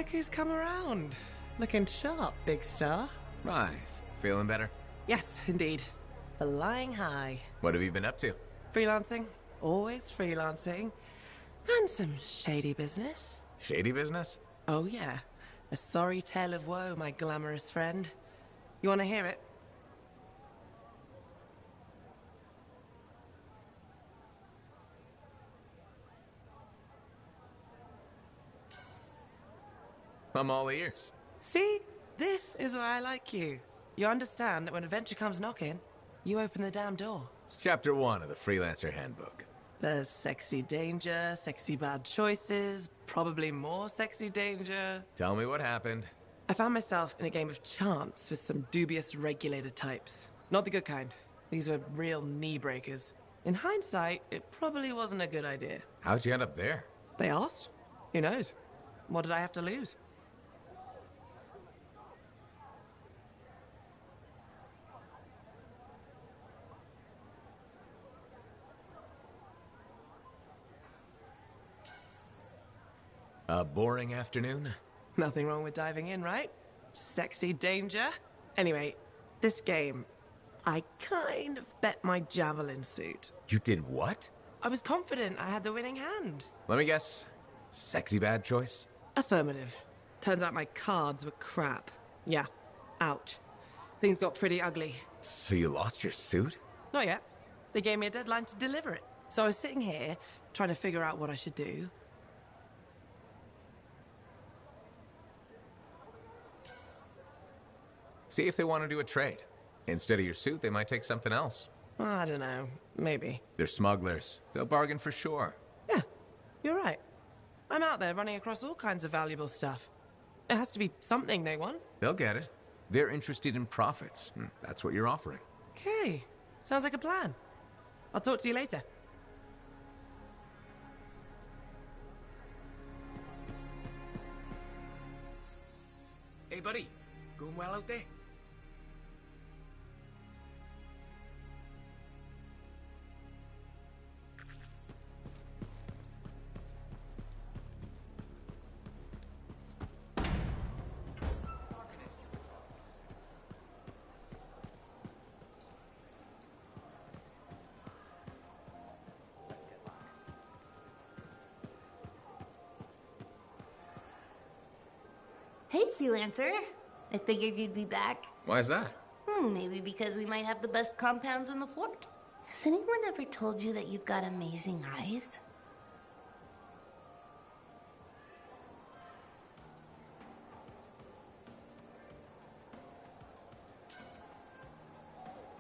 Look who's come around. Looking sharp, big star. Right. Feeling better? Yes, indeed. Flying high. What have you been up to? Freelancing. Always freelancing. And some shady business. Shady business? Oh yeah. A sorry tale of woe, my glamorous friend. You want to hear it? I'm all ears. See? This is why I like you. You understand that when adventure comes knocking, you open the damn door. It's chapter 1 of the Freelancer Handbook. There's sexy danger, sexy bad choices, probably more sexy danger. Tell me what happened. I found myself in a game of chance with some dubious regulated types. Not the good kind. These were real knee breakers. In hindsight, it probably wasn't a good idea. How'd you end up there? They asked. Who knows? What did I have to lose? A boring afternoon? Nothing wrong with diving in, right? Sexy danger. Anyway, this game, I kind of bet my javelin suit. You did what? I was confident I had the winning hand. Let me guess. Sexy bad choice? Affirmative. Turns out my cards were crap. Yeah. Ouch. Things got pretty ugly. So you lost your suit? Not yet. They gave me a deadline to deliver it. So I was sitting here, trying to figure out what I should do. See if they want to do a trade. Instead of your suit, they might take something else. I don't know. Maybe. They're smugglers. They'll bargain for sure. Yeah, you're right. I'm out there running across all kinds of valuable stuff. It has to be something they want. They'll get it. They're interested in profits. That's what you're offering. Okay. Sounds like a plan. I'll talk to you later. Hey, buddy. Going well out there? Hey, Freelancer. I figured you'd be back. Why's that? Maybe because we might have the best compounds in the fort. Has anyone ever told you that you've got amazing eyes?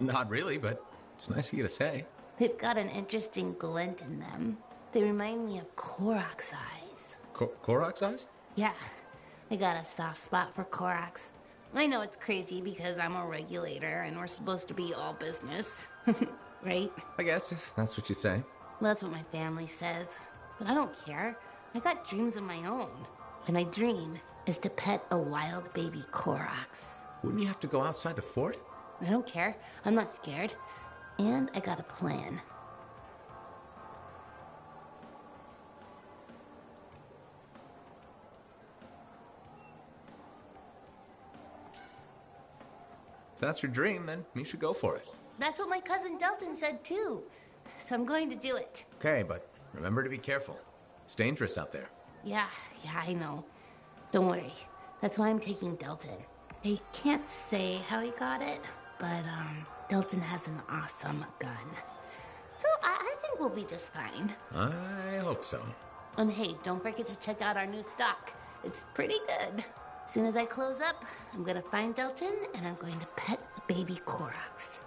Not really, but it's nice of you to say. They've got an interesting glint in them. They remind me of Korok's eyes. Korok's eyes? Yeah, I got a soft spot for Korok's. I know it's crazy because I'm a regulator and we're supposed to be all business. Right? I guess, if that's what you say. Well, that's what my family says. But I don't care. I got dreams of my own. And my dream is to pet a wild baby Korok's. Wouldn't you have to go outside the fort? I don't care. I'm not scared. And I got a plan. If that's your dream, then you should go for it. That's what my cousin Delton said too. So I'm going to do it. Okay, but remember to be careful. It's dangerous out there. Yeah, I know. Don't worry. That's why I'm taking Delton. I can't say how he got it, but Delton has an awesome gun. So I think we'll be just fine. I hope so. And hey, don't forget to check out our new stock. It's pretty good. As soon as I close up, I'm gonna find Delton and I'm going to pet the baby Korok's.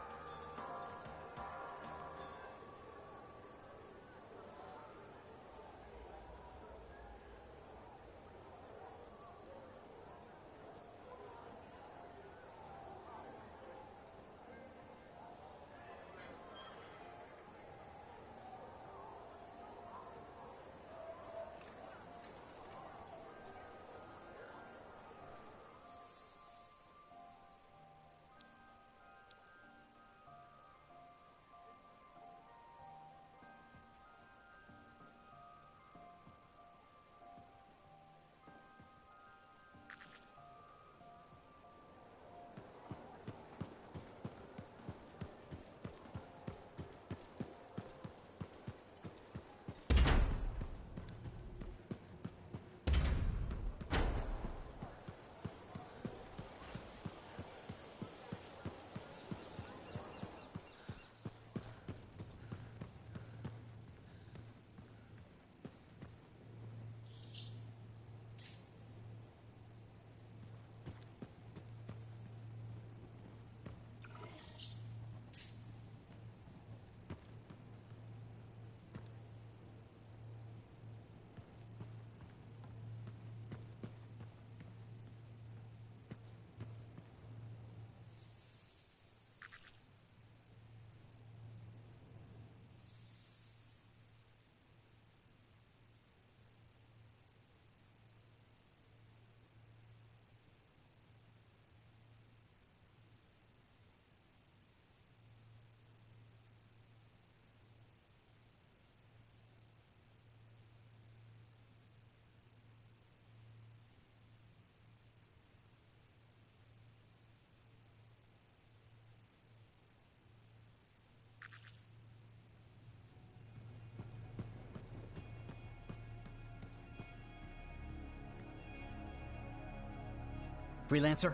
Freelancer?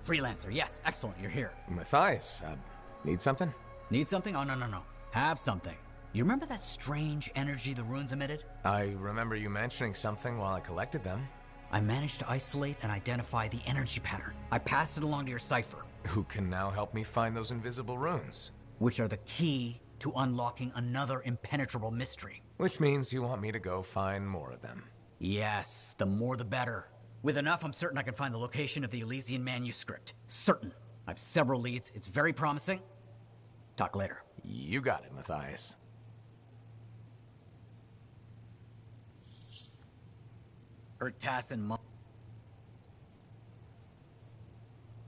Freelancer, yes, excellent, you're here. Matthias, need something? Need something? Oh, no. Have something. You remember that strange energy the ruins emitted? I remember you mentioning something while I collected them. I managed to isolate and identify the energy pattern. I passed it along to your cipher. Who can now help me find those invisible runes? Which are the key to unlocking another impenetrable mystery. Which means you want me to go find more of them. Yes, the more the better. With enough, I'm certain I can find the location of the Elysian manuscript. Certain. I have several leads. It's very promising. Talk later. You got it, Matthias. Tass and Mom.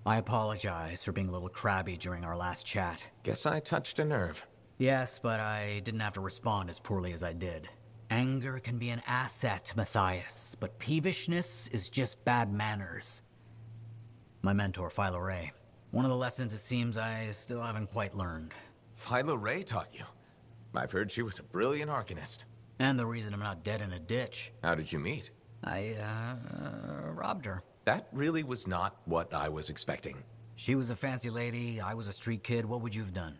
I apologize for being a little crabby during our last chat. Guess I touched a nerve. Yes, but I didn't have to respond as poorly as I did. Anger can be an asset, Matthias, but peevishness is just bad manners. My mentor, Philo Ray. One of the lessons it seems I still haven't quite learned. Philo Ray taught you? I've heard she was a brilliant arcanist. And the reason I'm not dead in a ditch. How did you meet? I, robbed her. That really was not what I was expecting. She was a fancy lady, I was a street kid. What would you have done?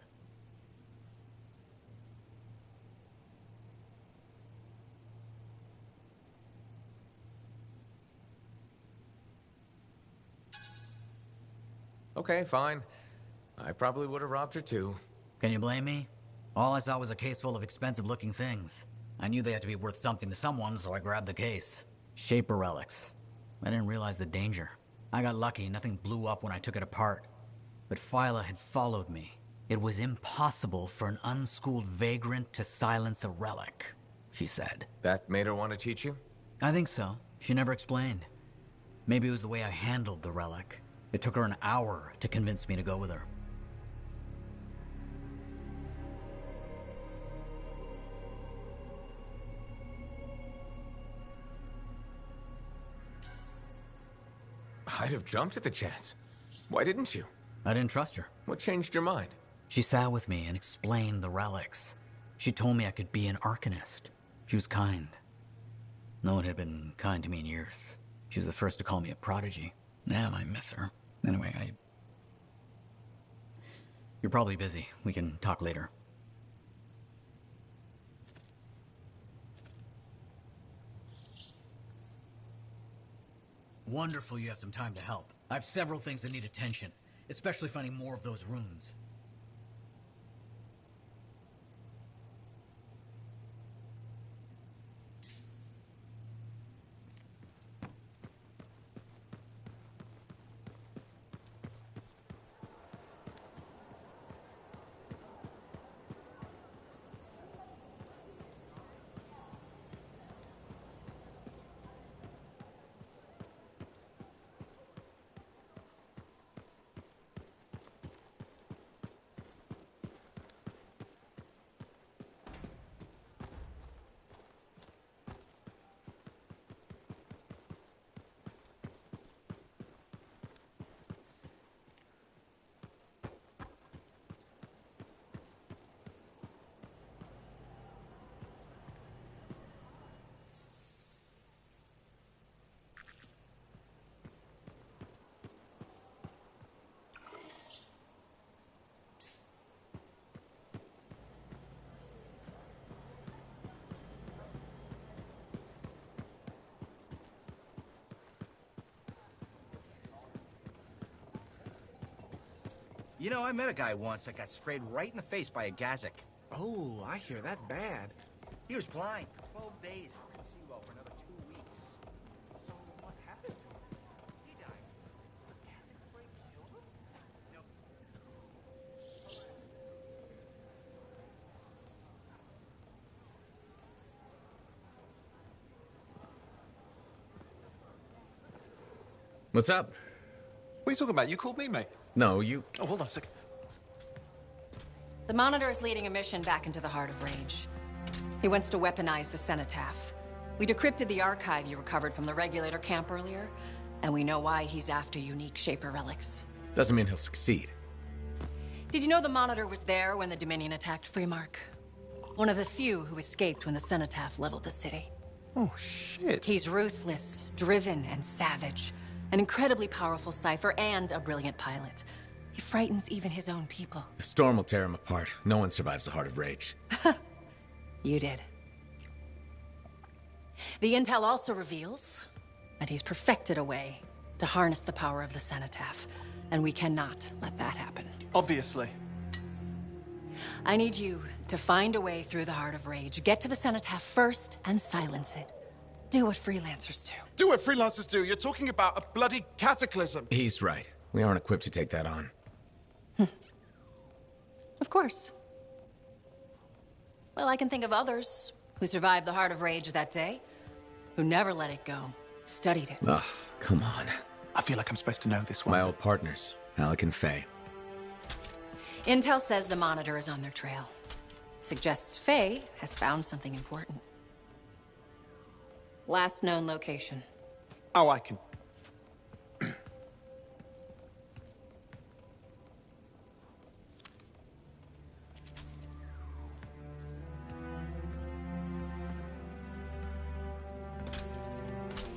Okay, fine. I probably would have robbed her too. Can you blame me? All I saw was a case full of expensive-looking things. I knew they had to be worth something to someone, so I grabbed the case. Shaper relics. I didn't realize the danger. I got lucky, nothing blew up when I took it apart. But Phyla had followed me. It was impossible for an unschooled vagrant to silence a relic, she said. That made her want to teach you? I think so. She never explained. Maybe it was the way I handled the relic. It took her an hour to convince me to go with her. I'd have jumped at the chance. Why didn't you? I didn't trust her. What changed your mind? She sat with me and explained the relics. She told me I could be an arcanist. She was kind. No one had been kind to me in years. She was the first to call me a prodigy. Damn, I miss her. Anyway, You're probably busy. We can talk later. Wonderful you have some time to help. I have several things that need attention, especially finding more of those runes. You know, I met a guy once that got sprayed right in the face by a Gazik. Oh, I hear that's bad. He was blind for 12 days and couldn't see well for another 2 weeks. So what happened to him? He died. The Gazik spray killed him? No. What's up? What are you talking about? You called me, mate. No, you... Oh, hold on a second. The Monitor is leading a mission back into the heart of Rage. He wants to weaponize the Cenotaph. We decrypted the archive you recovered from the Regulator camp earlier, and we know why he's after unique Shaper relics. Doesn't mean he'll succeed. Did you know the Monitor was there when the Dominion attacked Freemark? One of the few who escaped when the Cenotaph leveled the city. Oh, shit. He's ruthless, driven, and savage. An incredibly powerful cipher and a brilliant pilot. He frightens even his own people. The storm will tear him apart. No one survives the Heart of Rage. You did. The intel also reveals that he's perfected a way to harness the power of the cenotaph, and we cannot let that happen. Obviously. I need you to find a way through the Heart of Rage, get to the cenotaph first, and silence it. Do what freelancers do. Do what freelancers do. You're talking about a bloody cataclysm. He's right. We aren't equipped to take that on. Of course. Well, I can think of others who survived the Heart of Rage that day, who never let it go, studied it. Ugh, come on. I feel like I'm supposed to know this one. My old partners, Alec and Faye. Intel says the Monitor is on their trail. Suggests Faye has found something important. Last known location. Oh, I can...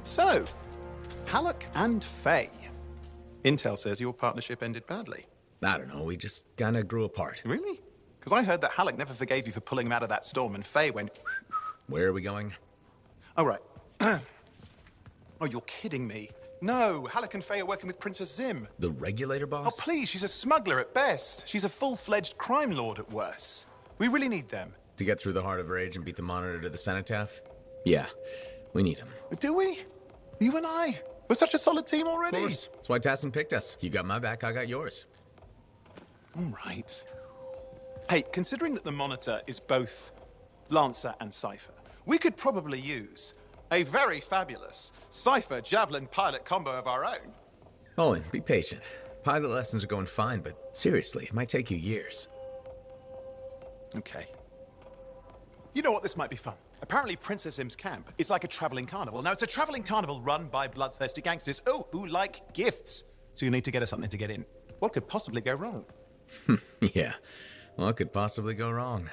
So, Halleck and Faye. Intel says your partnership ended badly. I don't know, we just kinda grew apart. Really? Because I heard that Halleck never forgave you for pulling him out of that storm, and Faye went... Where are we going? Oh, right. Oh, you're kidding me. No, Halleck and Faye are working with Princess Zim. The regulator Oh, boss? please, she's a smuggler at best. She's a full-fledged crime lord at worst. We really need them. To get through the Heart of Rage and beat the Monitor to the cenotaph? Yeah, we need him. Do we? You and I? We're such a solid team already. Of course. That's why Tassin picked us. You got my back, I got yours. All right. Hey, considering that the Monitor is both Lancer and Cypher, we could probably use a very fabulous Cypher Javelin pilot combo of our own. Owen, be patient. Pilot lessons are going fine, but seriously, it might take you years. Okay. You know what? This might be fun. Apparently, Princess Zim's camp is like a traveling carnival. Now, it's a traveling carnival run by bloodthirsty gangsters, who like gifts. So you need to get us something to get in. What could possibly go wrong? Yeah, what could possibly go wrong?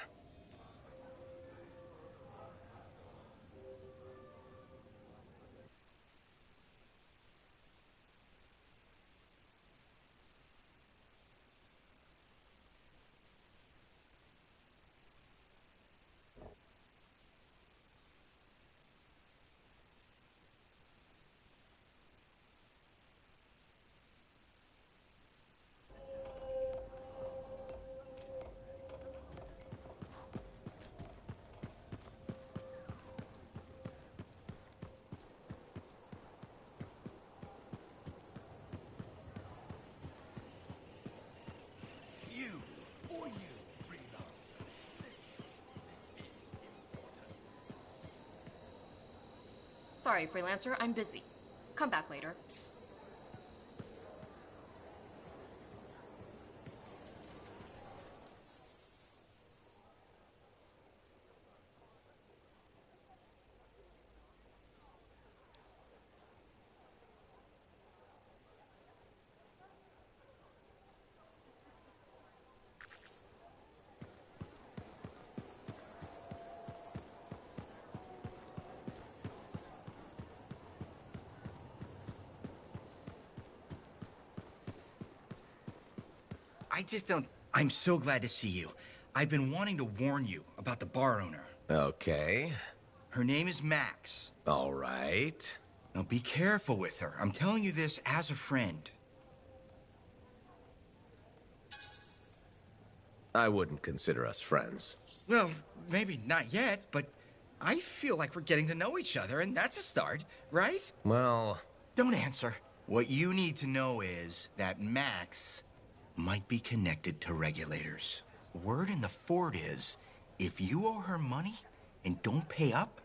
Sorry, freelancer, I'm busy. Come back later. I just don't... I'm so glad to see you. I've been wanting to warn you about the bar owner. Okay. Her name is Max. All right. Now be careful with her. I'm telling you this as a friend. I wouldn't consider us friends. Well, maybe not yet, but I feel like we're getting to know each other, and that's a start, right? Well... Don't answer. What you need to know is that Max might be connected to regulators. Word in the fort is, if you owe her money and don't pay up,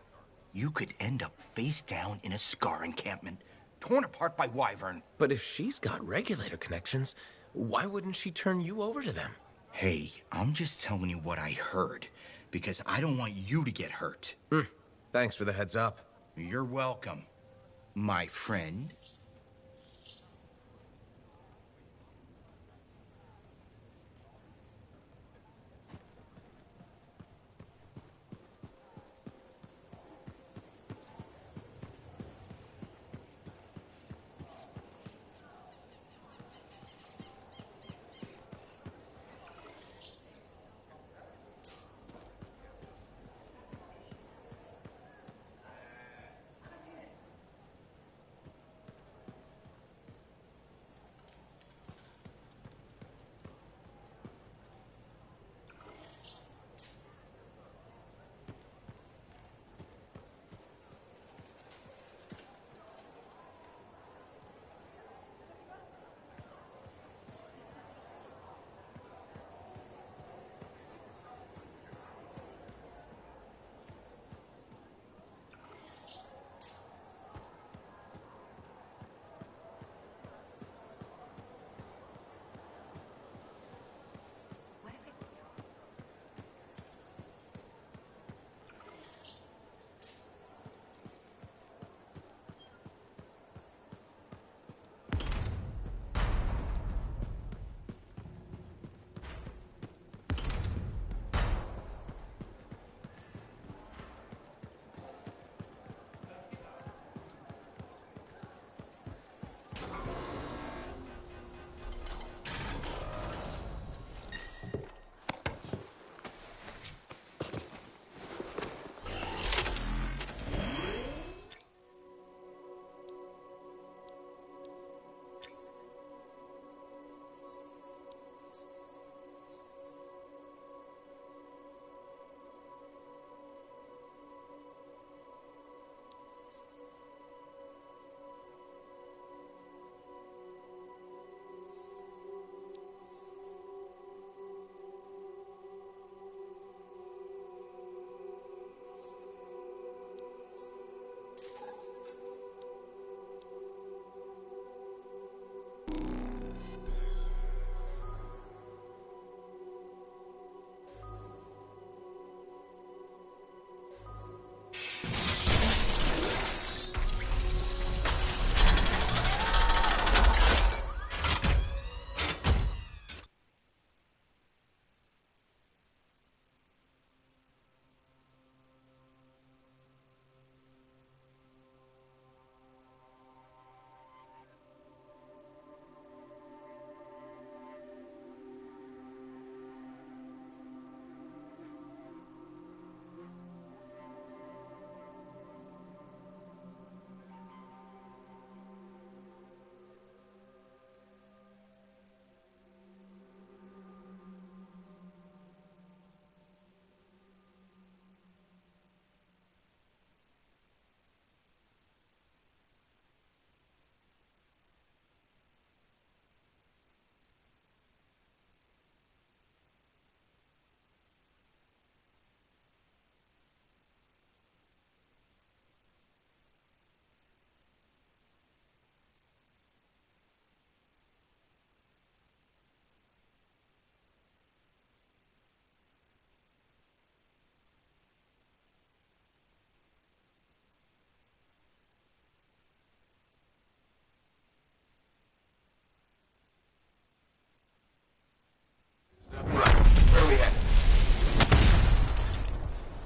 you could end up face down in a Scar encampment, torn apart by Wyvern. But if she's got regulator connections, why wouldn't she turn you over to them? Hey, I'm just telling you what I heard, because I don't want you to get hurt. Thanks for the heads up. You're welcome, my friend.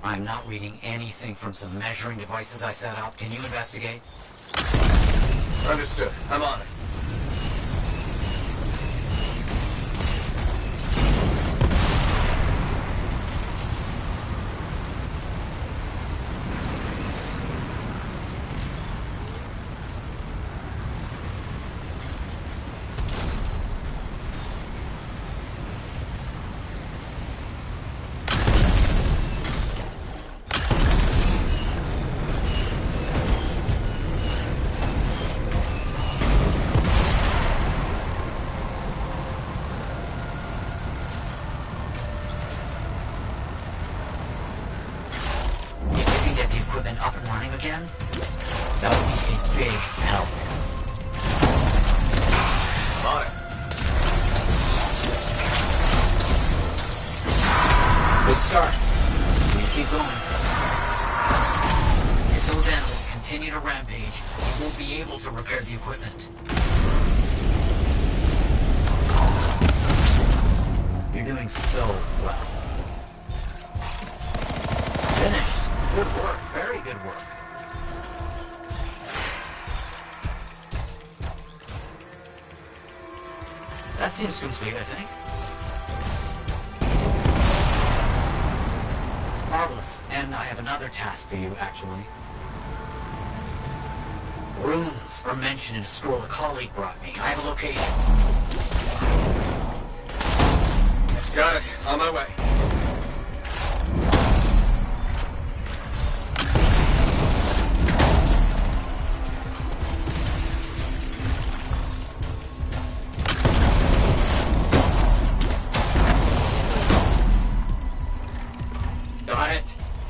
I'm not reading anything from some measuring devices I set up. Can you investigate? Understood. I'm on it. Up and running again? That would be a big help. On it. Good start. Please keep going. If those animals continue to rampage, we won't be able to repair the equipment. You're doing so well. Finished. Good work. Very good work. That seems complete, I think. Marvelous. And I have another task for you, actually. Runes are mentioned in a scroll a colleague brought me. I have a location. Got it. On my way.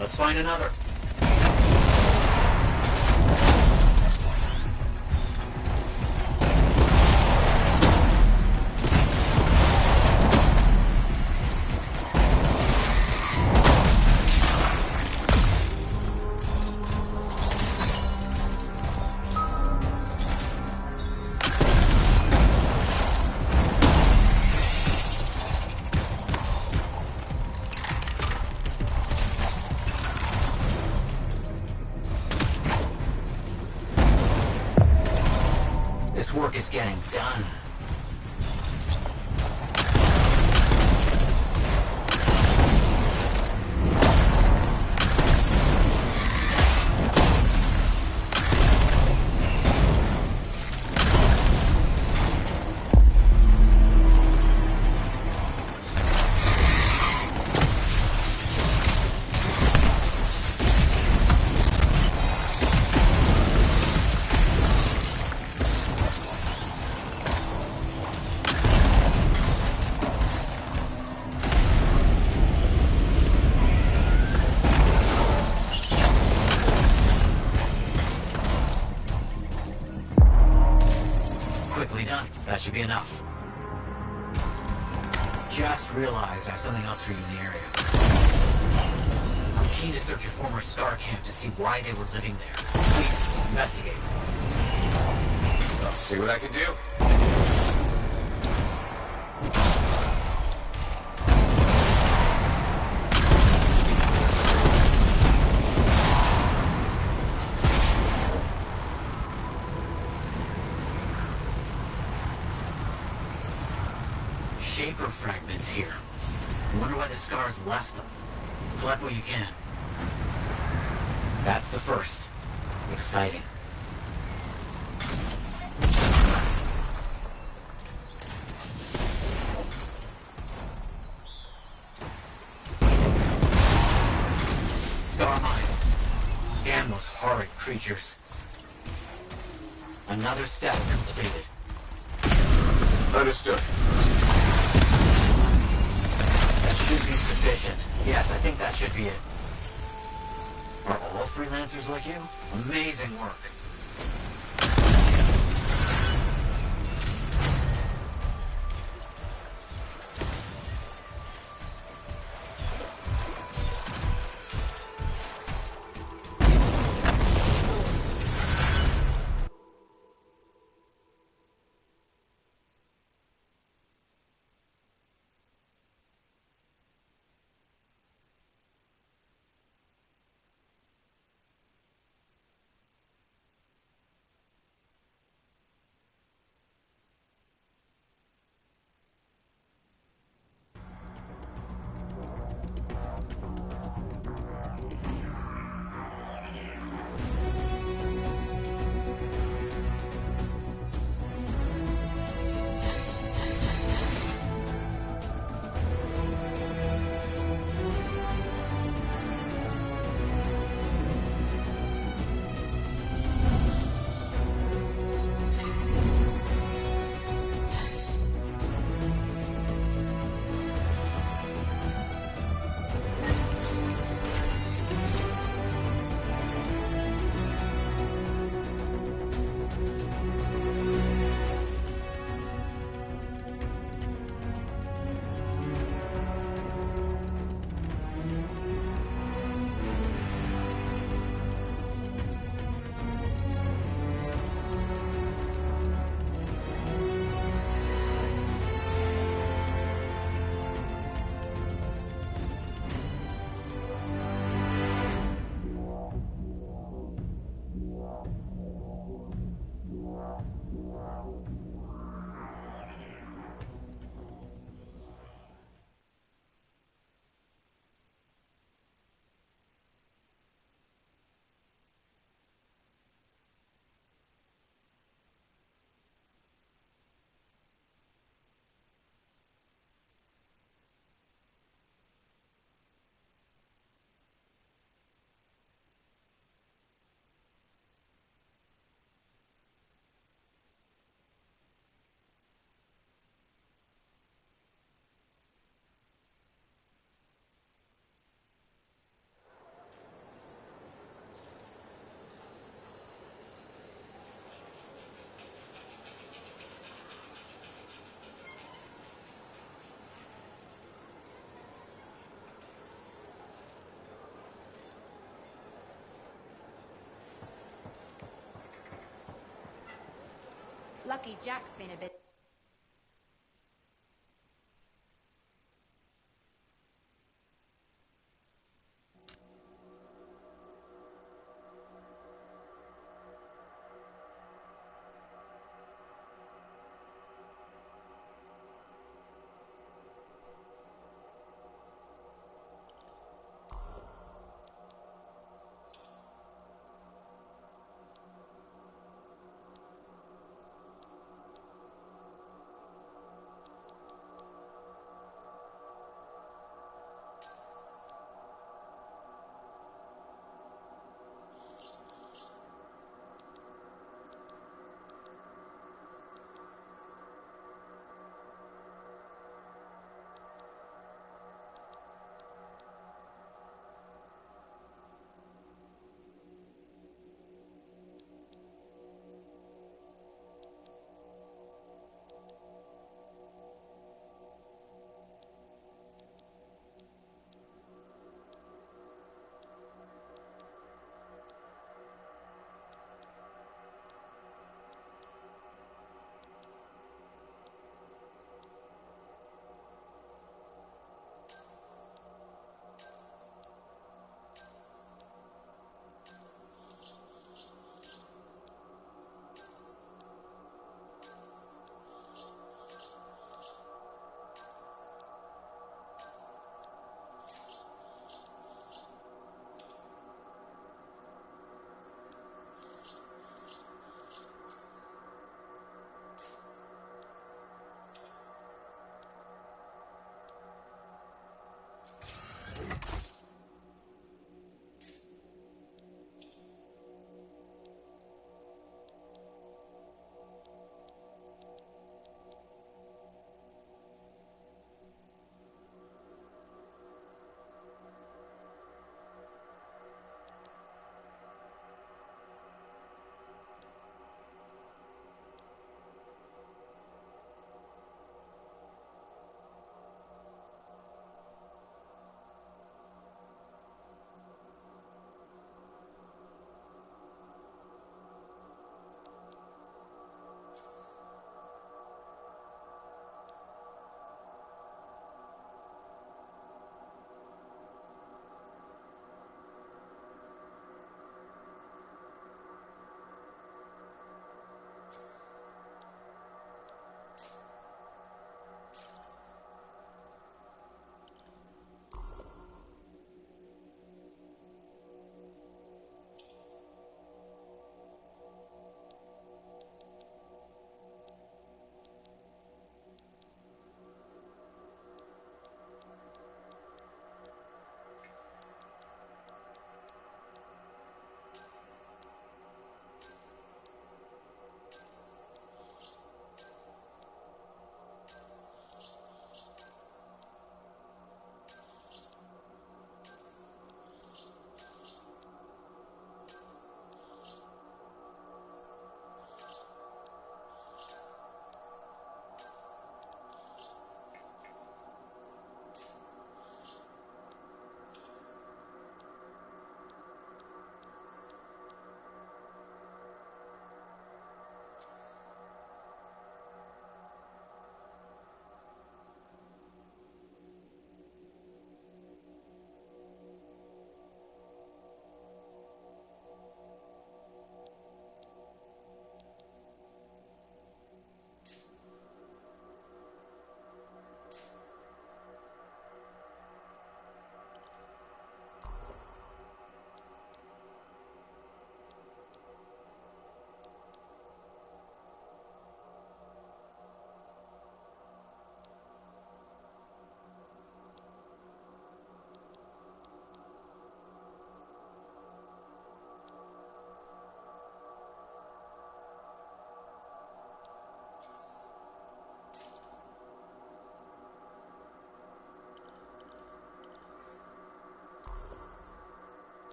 Let's find another. Work is getting done. That should be enough. Just realized I have something else for you in the area. I'm keen to search a former Scar camp to see why they were living there. Please, investigate. I'll see what I can do. Shaper fragments here. I wonder why the Scars left them. Collect what you can. That's the first. Exciting. Scar mines. Damn those horrid creatures. Another step completed. Understood. Should be sufficient. Yes, I think that should be it. Are all freelancers like you? Amazing work. lucky Jack's been a bit...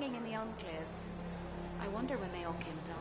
hanging in the Enclave. I wonder when they all came down.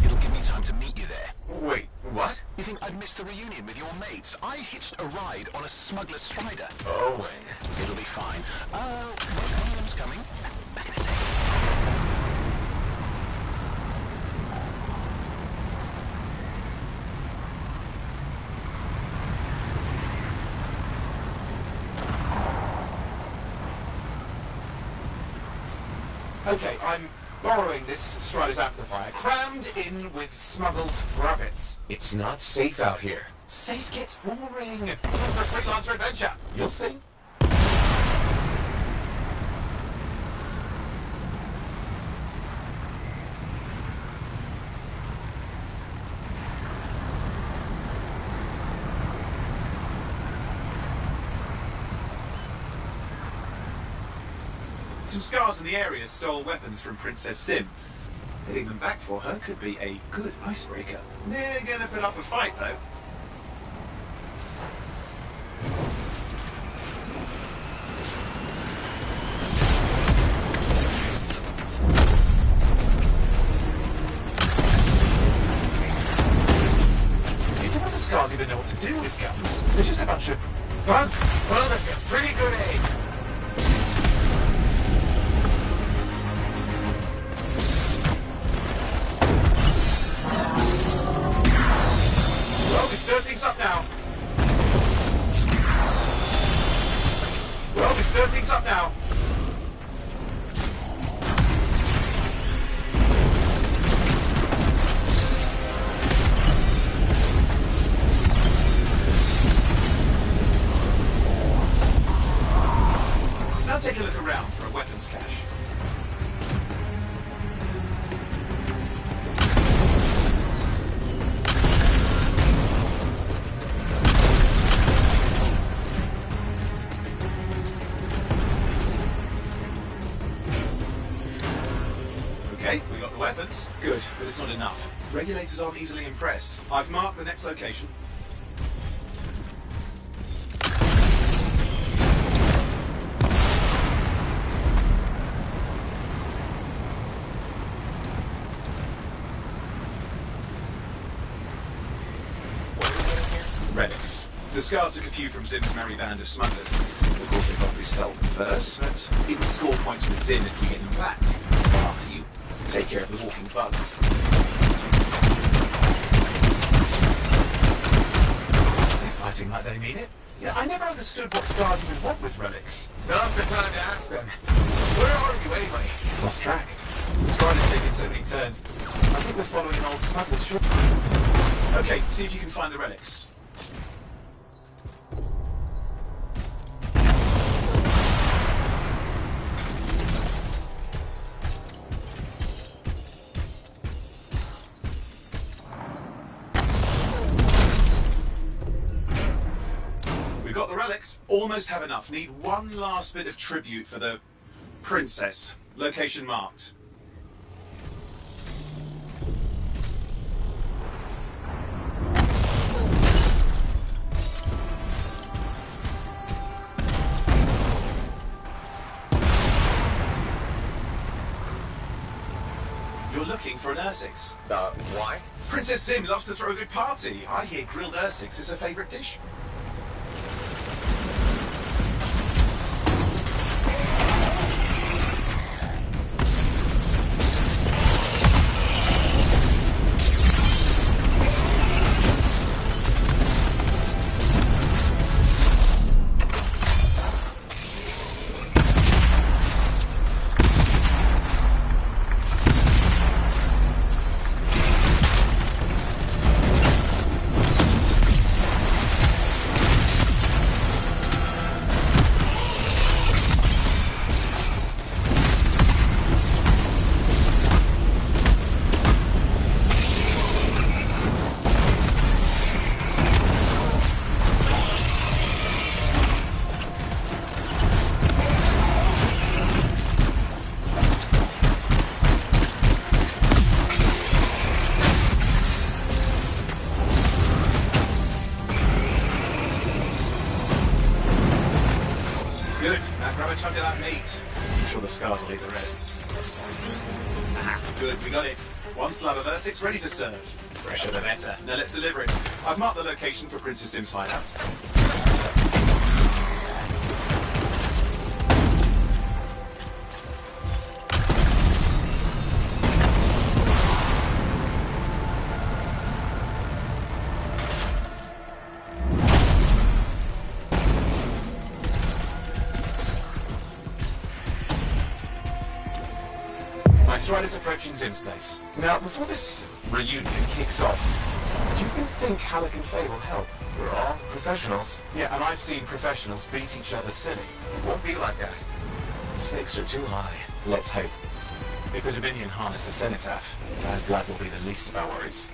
It'll give me time to meet you there. Wait, what? You think I'd miss the reunion with your mates? I hitched a ride on a smuggler's spider. Owen. It'll be fine. William's coming. Back in a second. Okay, I'm borrowing this Strider's amplifier, crammed in with smuggled rabbits. It's not safe out here. Safe gets boring. Time for a freelancer adventure. You'll see. Some scars in the area stole weapons from Princess Sim. Hitting them back for her could be a good icebreaker. They're gonna put up a fight, though. It's about the scars even know what to do with guns. They're just a bunch of bugs. Well, they've got pretty good aim. Well, we stir things up now. Now take a look around for a weapons cache. Okay, we got the weapons. Good, but it's not enough. Regulators aren't easily impressed. I've marked the next location. The Scars took a few from Zim's merry band of smugglers. Of course, they probably sold them first, but people score points with Zim if we get them back. After you take care of the walking bugs. They're fighting like they mean it. Yeah, I never understood what Scars even want with relics. Not the time to ask them. Where are you anyway? Lost track. Strider's taking so many turns. I think we're following an old smuggler's ship. Okay, see if you can find the relics. We've got the relics. Almost have enough. Need one last bit of tribute for the princess. Location marked. You're looking for an Ursix. Why? Princess Zim loves to throw a good party. I hear grilled Ursix is her favourite dish. Good. Now grab a chunk of that meat. I'm sure the Scars will eat the rest. Aha, good, we got it. One slab of Ursix ready to serve. Fresher the better. Now let's deliver it. I've marked the location for Princess Zim's hideout. My Strider's approaching Zim's place. Now, before this reunion kicks off, do you think Halleck and Faye will help? We're all professionals. Yeah, and I've seen professionals beat each other silly. It won't be like that. The stakes are too high. Let's hope. If the Dominion harness the Cenotaph, bad blood will be the least of our worries.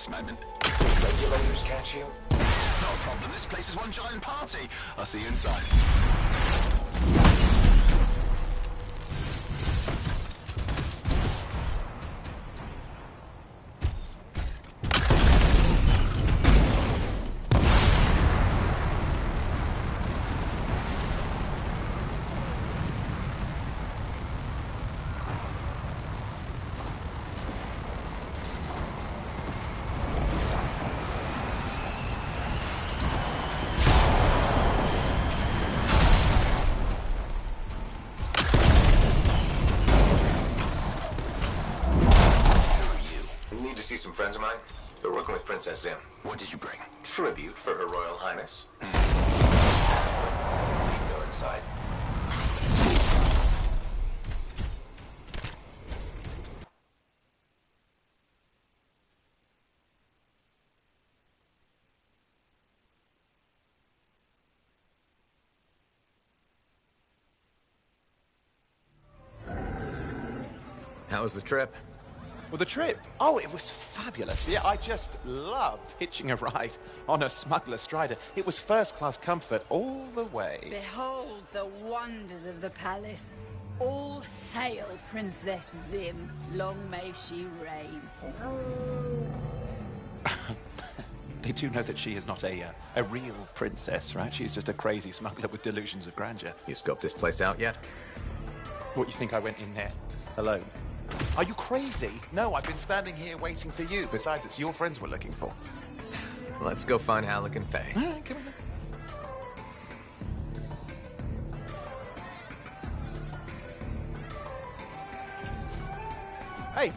Moment. Regulators catch you? It's not a problem. This place is one giant party. I'll see you inside. See some friends of mine? We're working with Princess Zim. What did you bring? Tribute for Her Royal Highness. Go inside. How was the trip? Well, the trip? Oh, it was fabulous. Yeah, I just love hitching a ride on a smuggler strider. It was first-class comfort all the way. Behold the wonders of the palace. All hail Princess Zim. Long may she reign. They do know that she is not a real princess, right? She's just a crazy smuggler with delusions of grandeur. You scoped this place out yet? What, you think I went in there alone? Are you crazy? No, I've been standing here waiting for you. Besides, it's your friends we're looking for. Let's go find Halleck and Faye. Come on. Hey,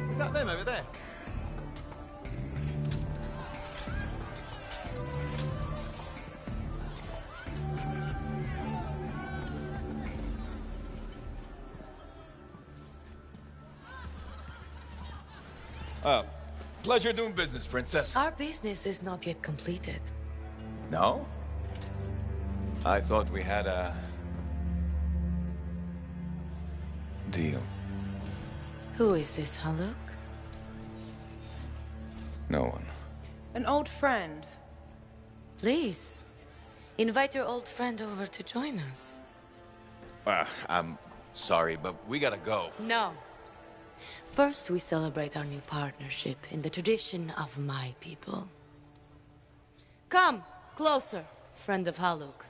is that them over there? Pleasure doing business, Princess. Our business is not yet completed. No? I thought we had a... deal. Who is this, Haluk? No one. An old friend. Please, invite your old friend over to join us. I'm sorry, but we gotta go. No. First, we celebrate our new partnership in the tradition of my people. Come, closer, friend of Haluk.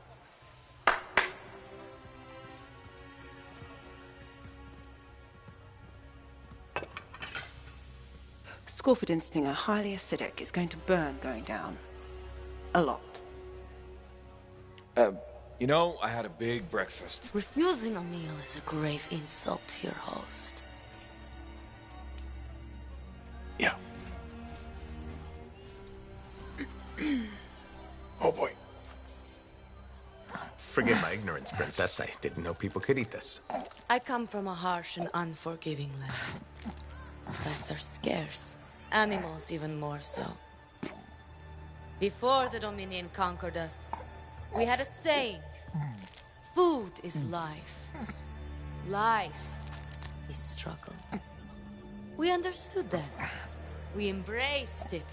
Scorpidin stinger, highly acidic. It's going to burn going down. A lot. You know, I had a big breakfast. Refusing a meal is a grave insult to your host. Yeah. Oh boy. Forgive my ignorance, Princess. I didn't know people could eat this. I come from a harsh and unforgiving land. Plants are scarce. Animals even more so. Before the Dominion conquered us, we had a saying. Food is life. Life is struggle. We understood that. We embraced it.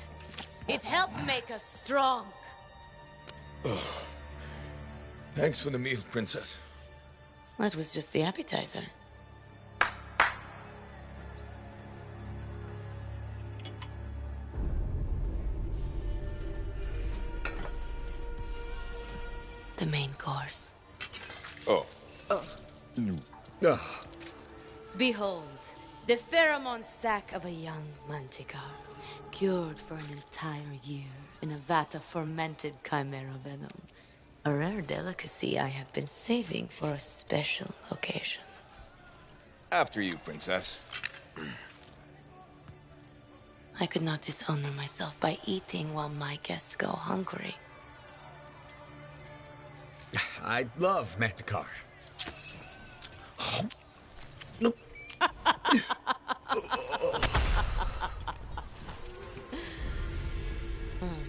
It helped make us strong. Thanks for the meal, Princess. That was just the appetizer. The main course. Oh. Behold, the pheromone sac of a young manticore, cured for an entire year in a vat of fermented chimera venom. A rare delicacy I have been saving for a special occasion. After you, Princess. I could not dishonor myself by eating while my guests go hungry. I love Manticore.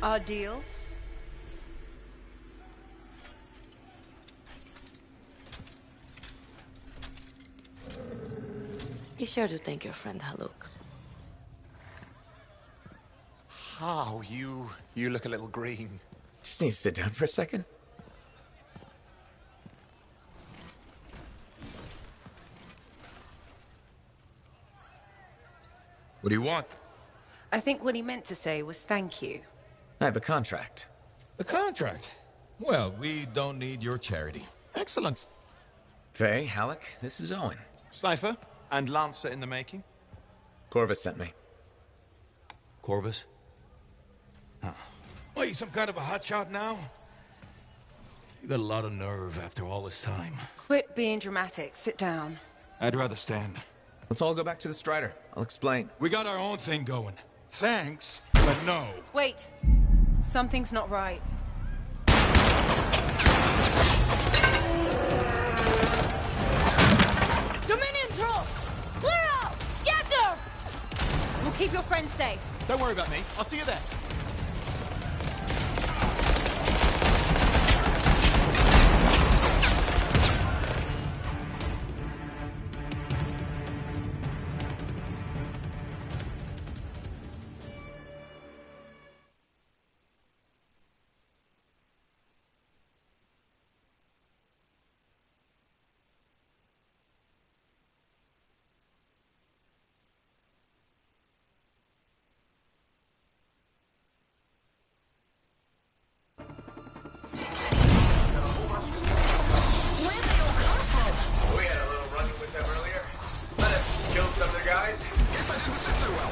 Our deal? Be sure to thank your friend Haluk. Oh, you look a little green. Just need to sit down for a second. What do you want? I think what he meant to say was thank you. I have a contract. A contract? Well, we don't need your charity. Excellent. Faye, Halleck, this is Owen. Cypher and Lancer in the making. Corvus sent me. Corvus? Huh. What, you some kind of a hotshot now? You got a lot of nerve after all this time. Quit being dramatic. Sit down. I'd rather stand. Let's all go back to the Strider. I'll explain. We got our own thing going. Thanks, but no. Wait. Something's not right. Dominion troops! Clear out! Scatter! We'll keep your friends safe. Don't worry about me. I'll see you there. We had a little run with them earlier. Might have killed some of the guys. Guess that didn't sit so well.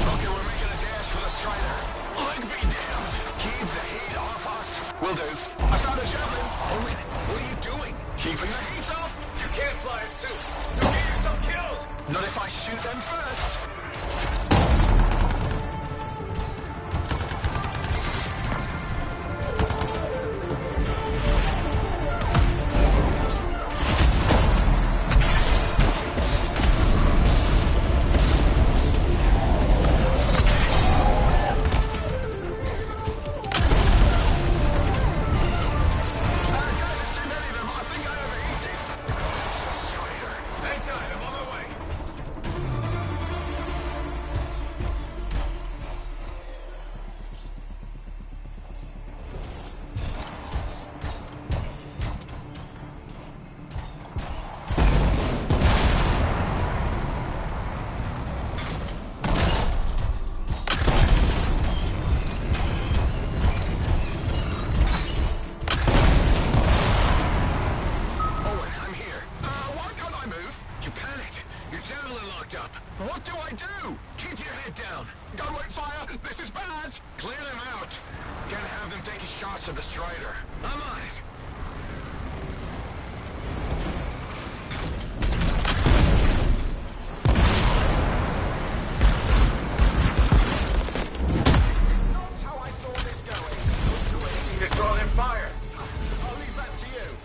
Okay, we're making a dash for the Strider. Leg be damned. Keep the heat off us. Will do. I found a javelin. Oh, wait. What are you doing? Keeping the heat off? You can't fly a suit. You'll get yourself killed. Not if I shoot them first. Guys, there's too many of them. I think I overheated. Strider. Hang tight. I'm on my way. Owen, I'm here. Why can't I move? You panicked. Your javelin locked up. What do I do? Keep your head down. Don't wait fire. This is bad. Clear them out. Can't have them taking shots at the Strider. I'm on it. This is not how I saw this going. Do anything to draw their fire. I'll leave that to you.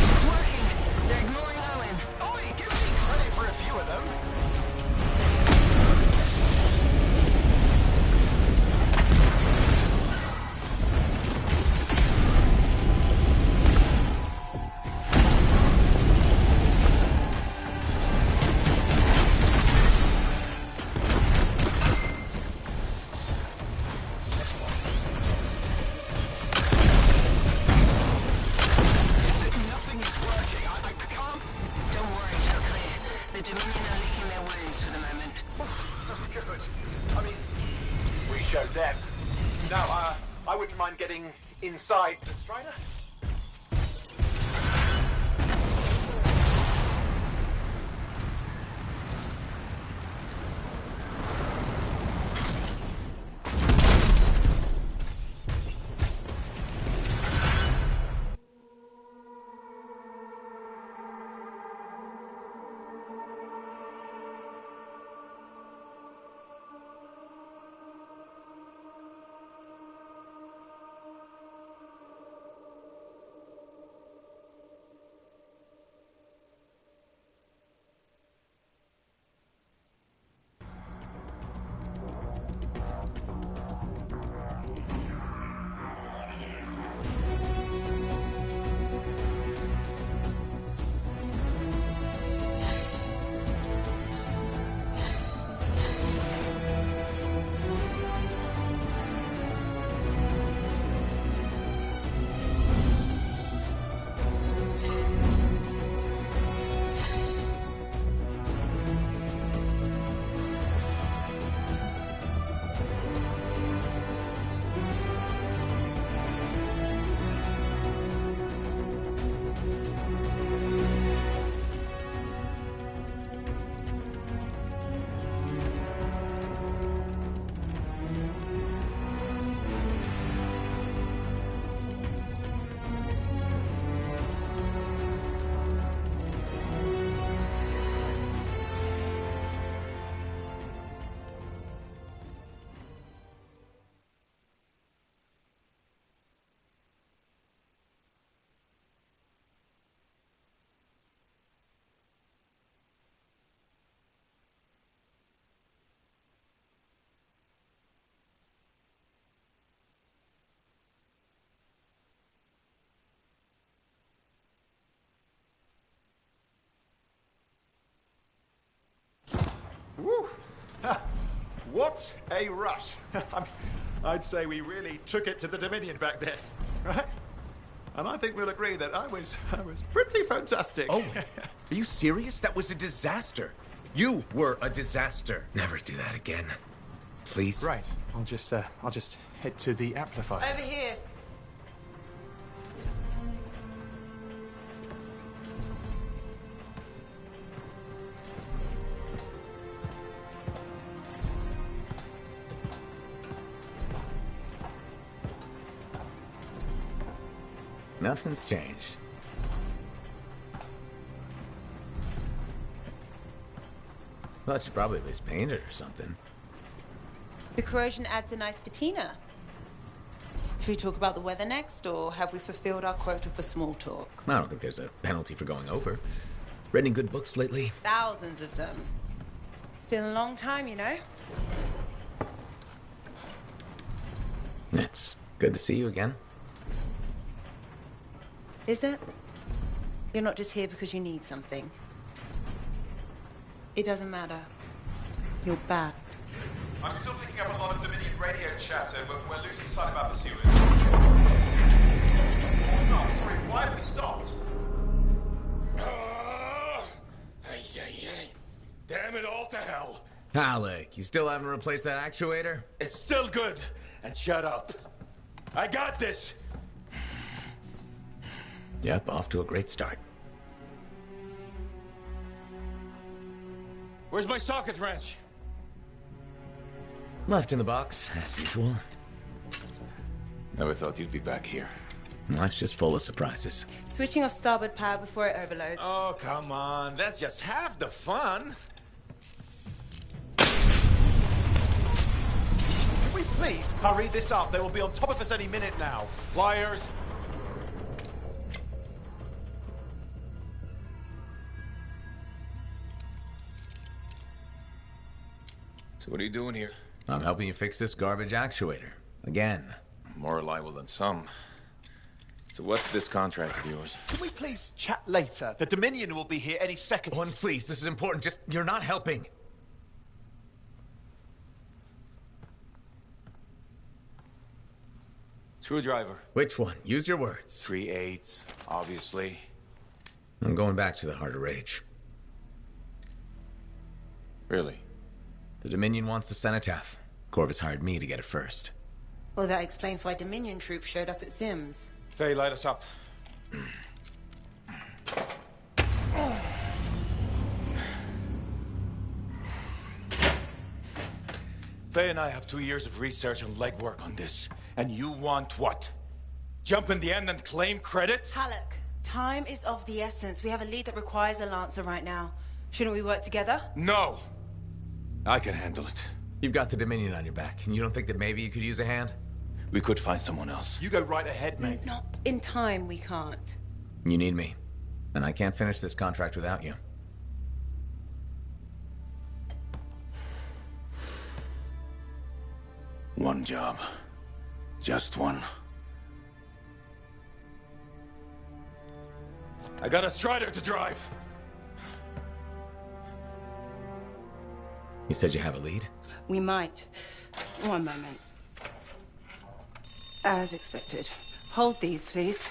It's working. They're ignoring Owen. Oi, give me credit for a few of them. Nothing is working. I can't. Don't worry, you're clear. The Dominion are licking their wounds for the moment. Good. I mean, we showed them. Now, I wouldn't mind getting inside the Strider. Woo! Ha, what a rush. I'd say we really took it to the Dominion back there, right? And I think we'll agree that I was pretty fantastic. Oh, are you serious? That was a disaster. You were a disaster. Never do that again. Please? Right. I'll just head to the amplifier. Over here. Nothing's changed. Well, I should probably at least paint it or something. The corrosion adds a nice patina. Should we talk about the weather next, or have we fulfilled our quota for small talk? I don't think there's a penalty for going over. Read any good books lately? Thousands of them. It's been a long time, you know? It's good to see you again. Is it? You're not just here because you need something. It doesn't matter. You're back. I'm still picking up a lot of Dominion radio chatter, but we're losing sight about the sewers. Oh no, sorry, why have we stopped? Damn it all to hell. Alec, you still haven't replaced that actuator? It's still good. And shut up. I got this. Yep, off to a great start. Where's my socket wrench? Left in the box, as usual. Never thought you'd be back here. Life's just full of surprises. Switching off starboard power before it overloads. Oh, come on. That's just half the fun. Can we please hurry this up? They will be on top of us any minute now. Pliers. So what are you doing here? I'm helping you fix this garbage actuator. Again. More reliable than some. So what's this contract of yours? Can we please chat later? The Dominion will be here any second. One, please, this is important. Just, you're not helping. Screwdriver. Which one? Use your words. 3/8, obviously. I'm going back to the Heart of Rage. Really? The Dominion wants the cenotaph. Corvus hired me to get it first. Well, that explains why Dominion troops showed up at Zim's. Faye, light us up. Faye and I have 2 years of research and legwork on this. And you want what? Jump in the end and claim credit? Halleck, time is of the essence. We have a lead that requires a Lancer right now. Shouldn't we work together? No! I can handle it. You've got the Dominion on your back, and you don't think that maybe you could use a hand? We could find someone else. You go right ahead, mate. Not in time, we can't. You need me. And I can't finish this contract without you. One job. Just one. I got a Strider to drive. You said you have a lead? We might. One moment. As expected. Hold these, please.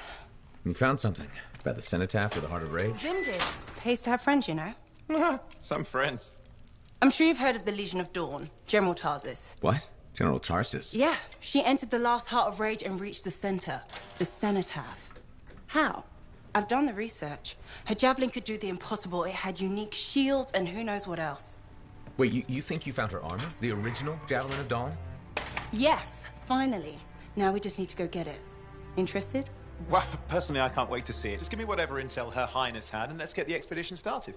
You found something. About the cenotaph or the Heart of Rage? Zim did. Pays to have friends, you know. Some friends. I'm sure you've heard of the Legion of Dawn. General Tarsus. What? General Tarsus? Yeah. She entered the last Heart of Rage and reached the center. The cenotaph. How? I've done the research. Her javelin could do the impossible. It had unique shields and who knows what else. Wait, you think you found her armor? The original Javelin of Dawn? Yes, finally. Now we just need to go get it. Interested? Well, personally, I can't wait to see it. Just give me whatever intel Her Highness had, and let's get the expedition started.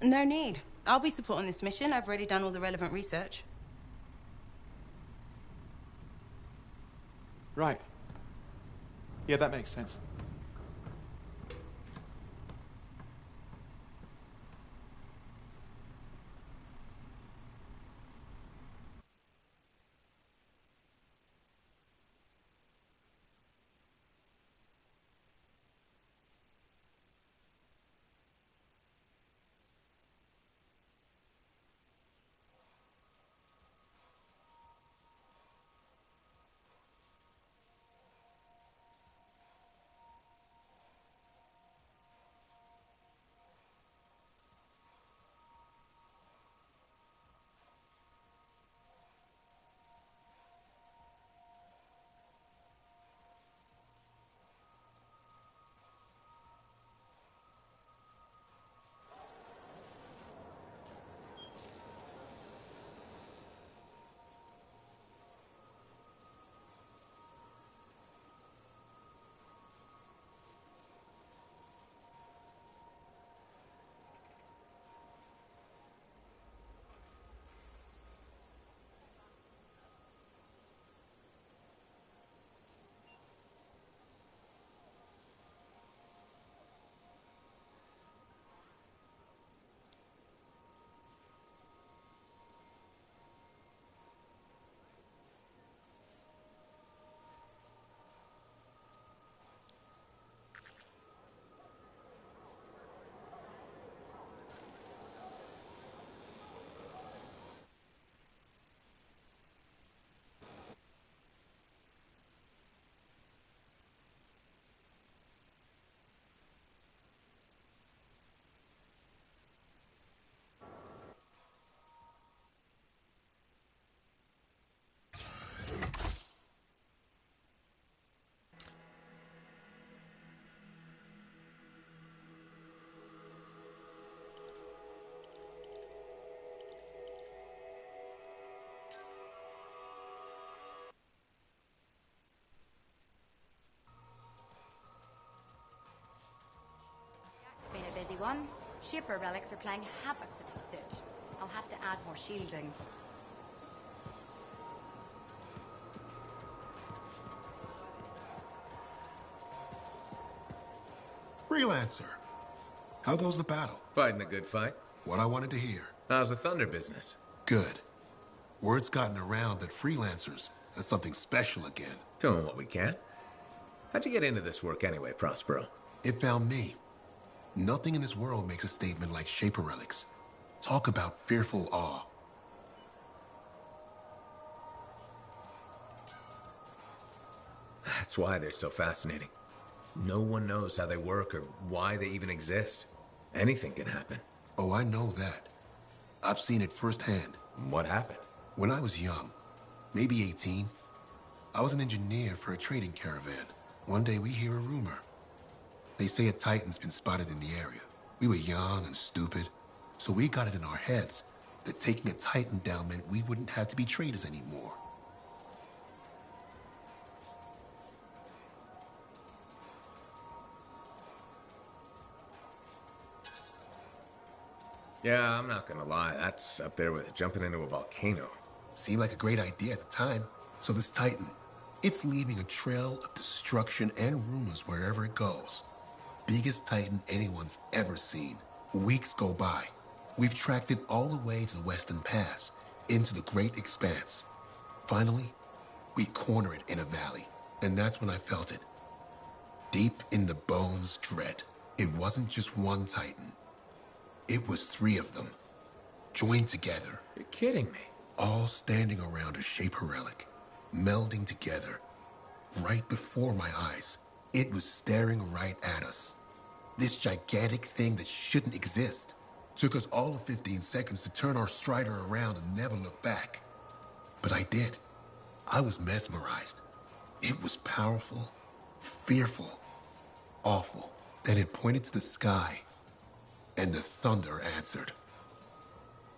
No need. I'll be supporting this mission. I've already done all the relevant research. Right. Yeah, that makes sense. everyone. Shipper relics are playing havoc with the suit. I'll have to add more shielding. Freelancer. How goes the battle? Fighting the good fight. What I wanted to hear. How's the Thunder business? Good. Word's gotten around that freelancers are something special again. Doing what we can. How'd you get into this work anyway, Prospero? It found me. Nothing in this world makes a statement like Shaper relics. Talk about fearful awe. That's why they're so fascinating. No one knows how they work or why they even exist. Anything can happen. Oh, I know that. I've seen it firsthand. What happened? When I was young, maybe 18, I was an engineer for a trading caravan. One day we hear a rumor. They say a Titan's been spotted in the area. We were young and stupid, so we got it in our heads that taking a Titan down meant we wouldn't have to be traders anymore. Yeah, I'm not gonna lie. That's up there with jumping into a volcano. Seemed like a great idea at the time. So this Titan, it's leaving a trail of destruction and rumors wherever it goes. Biggest Titan anyone's ever seen. Weeks go by. We've tracked it all the way to the Western Pass, into the Great Expanse. Finally, we corner it in a valley, and that's when I felt it. Deep in the bones dread. It wasn't just one Titan. It was 3 of them, joined together. You're kidding me. All standing around a Shaper relic, melding together. Right before my eyes, it was staring right at us. This gigantic thing that shouldn't exist. Took us all of 15 seconds to turn our Strider around and never look back. But I did. I was mesmerized. It was powerful, fearful, awful. Then it pointed to the sky, and the thunder answered.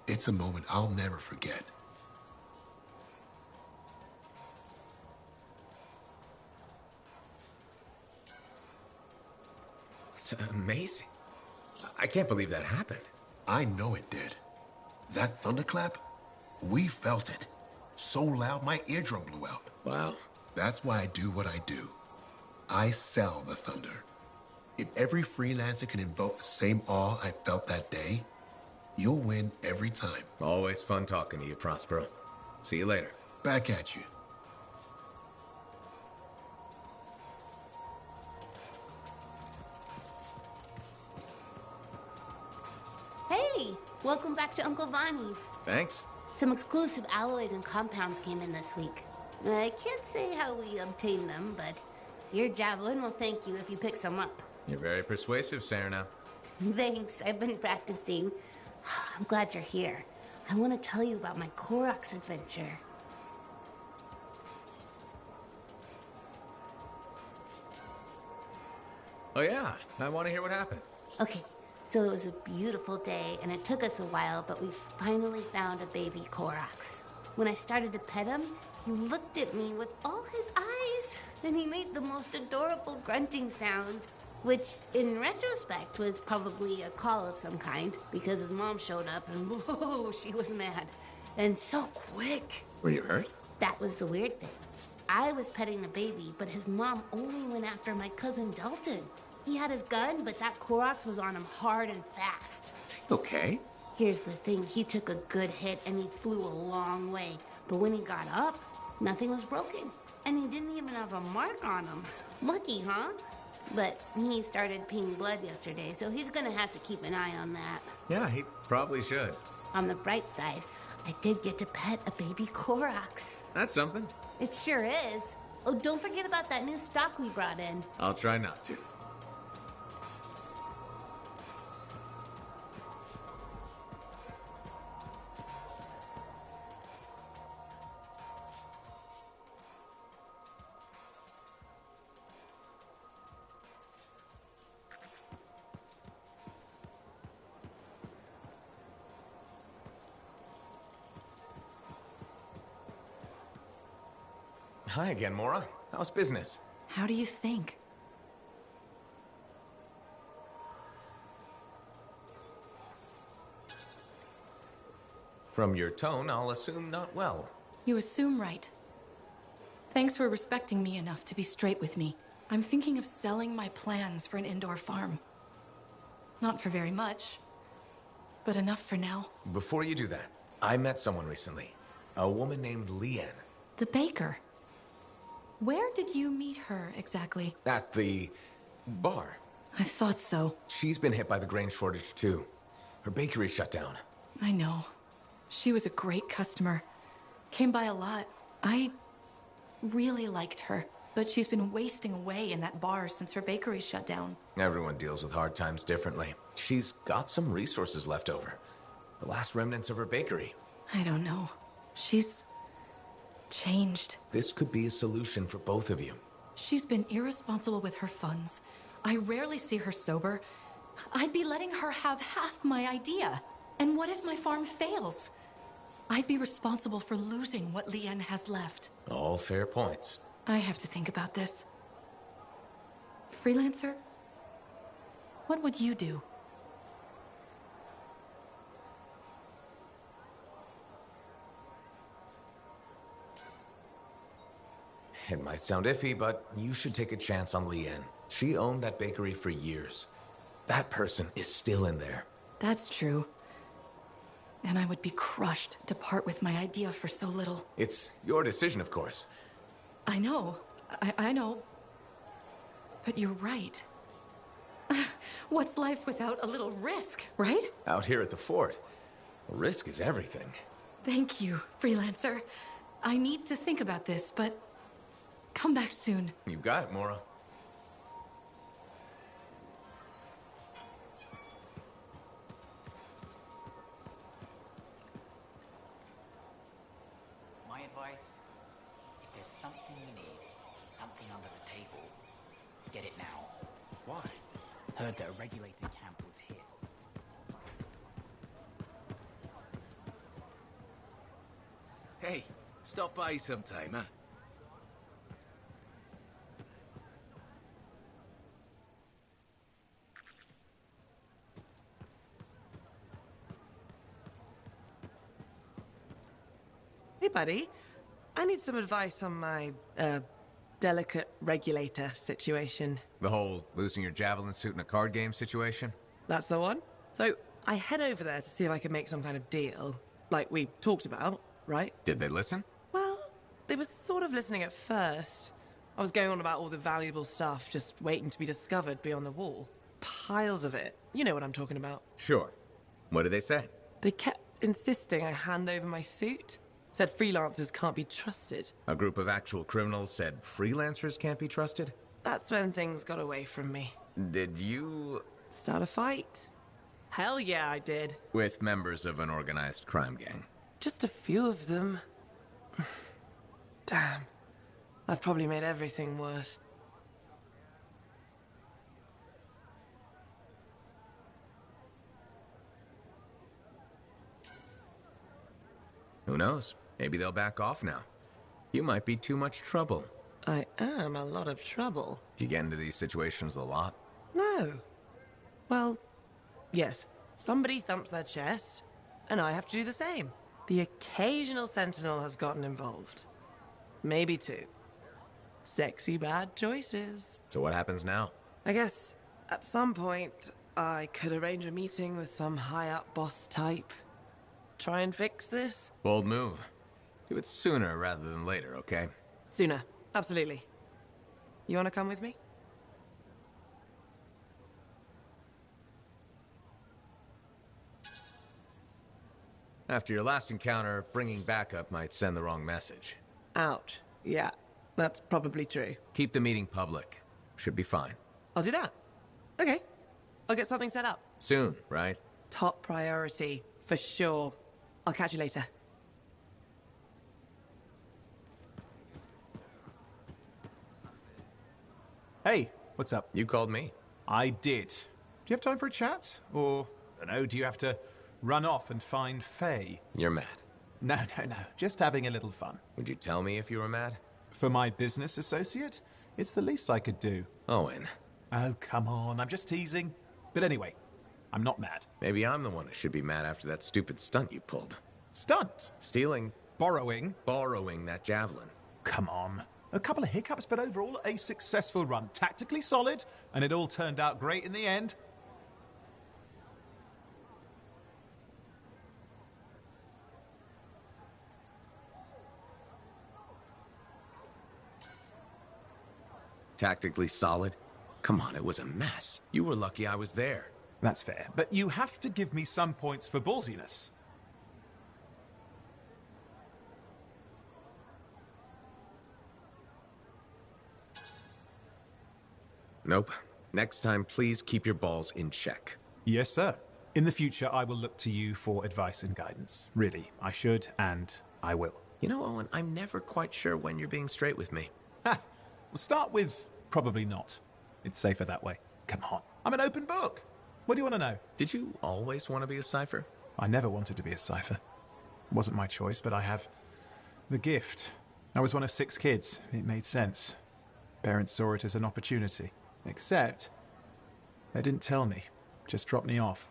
It's a moment I'll never forget. It's amazing. I can't believe that happened. I know it did. That thunderclap, we felt it. So loud my eardrum blew out. Wow. That's why I do what I do. I sell the thunder. If every freelancer can invoke the same awe I felt that day, you'll win every time. Always fun talking to you, Prospero. See you later. Back at you. Hey, welcome back to Uncle Vonnie's. Thanks. Some exclusive alloys and compounds came in this week. I can't say how we obtained them, but your Javelin will thank you if you pick some up. You're very persuasive, Serena. Thanks, I've been practicing. I'm glad you're here. I want to tell you about my Koroks adventure. Oh yeah, I want to hear what happened. Okay, so it was a beautiful day, and it took us a while, but we finally found a baby Koroks. When I started to pet him, he looked at me with all his eyes, and he made the most adorable grunting sound, which, in retrospect, was probably a call of some kind, because his mom showed up, and whoa, she was mad. And so quick. Were you hurt? That was the weird thing. I was petting the baby, but his mom only went after my cousin Dalton. He had his gun, but that Koroks was on him hard and fast. Is he okay? Here's the thing, he took a good hit and he flew a long way. But when he got up, nothing was broken. And he didn't even have a mark on him. Lucky, huh? But he started peeing blood yesterday, so he's gonna have to keep an eye on that. Yeah, he probably should. On the bright side, I did get to pet a baby Koroks. That's something. It sure is. Oh, don't forget about that new stock we brought in. I'll try not to. Hi again, Mora. How's business? How do you think? From your tone, I'll assume not well. You assume right. Thanks for respecting me enough to be straight with me. I'm thinking of selling my plans for an indoor farm. Not for very much, but enough for now. Before you do that, I met someone recently. A woman named Leanne. The baker. Where did you meet her exactly? At the bar. I thought so. She's been hit by the grain shortage too. Her bakery shut down. I know. She was a great customer. Came by a lot. I really liked her, but she's been wasting away in that bar since her bakery shut down. Everyone deals with hard times differently. She's got some resources left over. The last remnants of her bakery. I don't know. She's changed. This could be a solution for both of you. She's been irresponsible with her funds. I rarely see her sober. I'd be letting her have half my idea. And what if my farm fails? I'd be responsible for losing what Leanne has left. All fair points. I have to think about this. Freelancer? What would you do? It might sound iffy, but you should take a chance on Leanne. She owned that bakery for years. That person is still in there. That's true. And I would be crushed to part with my idea for so little. It's your decision, of course. I know. I know. But you're right. What's life without a little risk, right? Out here at the fort, risk is everything. Thank you, Freelancer. I need to think about this, but come back soon. You got it, Mora. My advice, if there's something you need, something under the table, get it now. Why? Heard that a regulated camp was here. Hey, stop by sometime, huh? Hey, buddy. I need some advice on my, delicate regulator situation. The whole losing your javelin suit in a card game situation? That's the one. So, I head over there to see if I can make some kind of deal, like we talked about, right? Did they listen? Well, they were sort of listening at first. I was going on about all the valuable stuff just waiting to be discovered beyond the wall. Piles of it. You know what I'm talking about. Sure. What did they say? They kept insisting I hand over my suit. Said freelancers can't be trusted. A group of actual criminals said freelancers can't be trusted? That's when things got away from me. Did you... start a fight? Hell yeah, I did. With members of an organized crime gang? Just a few of them. Damn. I've probably made everything worse. Who knows? Maybe they'll back off now. You might be too much trouble. I am a lot of trouble. Do you get into these situations a lot? No. Well, yes. Somebody thumps their chest, and I have to do the same. The occasional sentinel has gotten involved. Maybe two. Sexy bad choices. So what happens now? I guess at some point I could arrange a meeting with some high-up boss type. Try and fix this? Bold move. Do it sooner rather than later, okay? Sooner. Absolutely. You want to come with me? After your last encounter, bringing backup might send the wrong message. Ouch. Yeah, that's probably true. Keep the meeting public. Should be fine. I'll do that. Okay. I'll get something set up. Soon, right? Top priority, for sure. I'll catch you later. Hey, what's up? You called me. I did. Do you have time for a chat? Or, I don't know, do you have to run off and find Faye? You're mad. No. Just having a little fun. Would you tell me if you were mad? For my business associate? It's the least I could do. Owen. Oh, come on. I'm just teasing. But anyway, I'm not mad. Maybe I'm the one who should be mad after that stupid stunt you pulled. Stunt? Stealing. Borrowing? Borrowing that javelin. Come on. A couple of hiccups, but overall a successful run. Tactically solid, and it all turned out great in the end. Tactically solid? Come on, it was a mess. You were lucky I was there. That's fair, but you have to give me some points for ballsiness. Nope. Next time, please keep your balls in check. Yes, sir. In the future, I will look to you for advice and guidance. Really, I should, and I will. You know, Owen, I'm never quite sure when you're being straight with me. Ha! We'll start with probably not. It's safer that way. Come on. I'm an open book. What do you want to know? Did you always want to be a cipher? I never wanted to be a cipher. It wasn't my choice, but I have the gift. I was one of 6 kids. It made sense. Parents saw it as an opportunity. Except, they didn't tell me. Just dropped me off.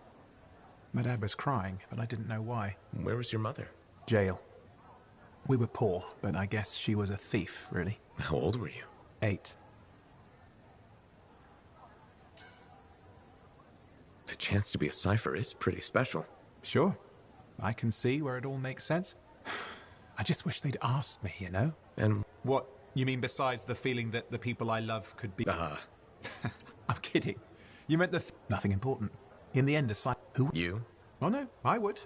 My dad was crying, but I didn't know why. Where was your mother? Jail. We were poor, but I guess she was a thief, really. How old were you? 8. The chance to be a cipher is pretty special. Sure. I can see where it all makes sense. I just wish they'd asked me, you know? And what? You mean besides the feeling that the people I love could be... I'm kidding. You meant nothing important. In the end, a cipher... Who? You? Oh, no, I would.